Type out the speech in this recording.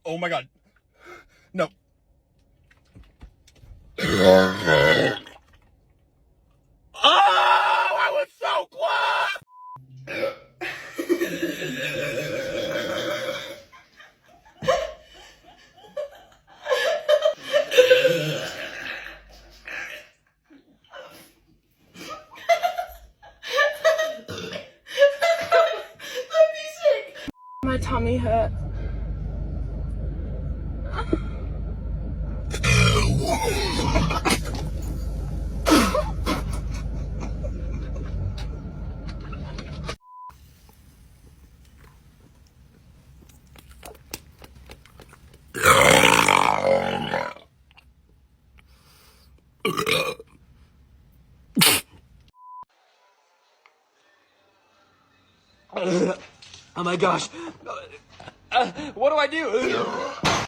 Oh my god. No. Oh, I was so close! My tummy hurt. Oh my gosh. What do I do?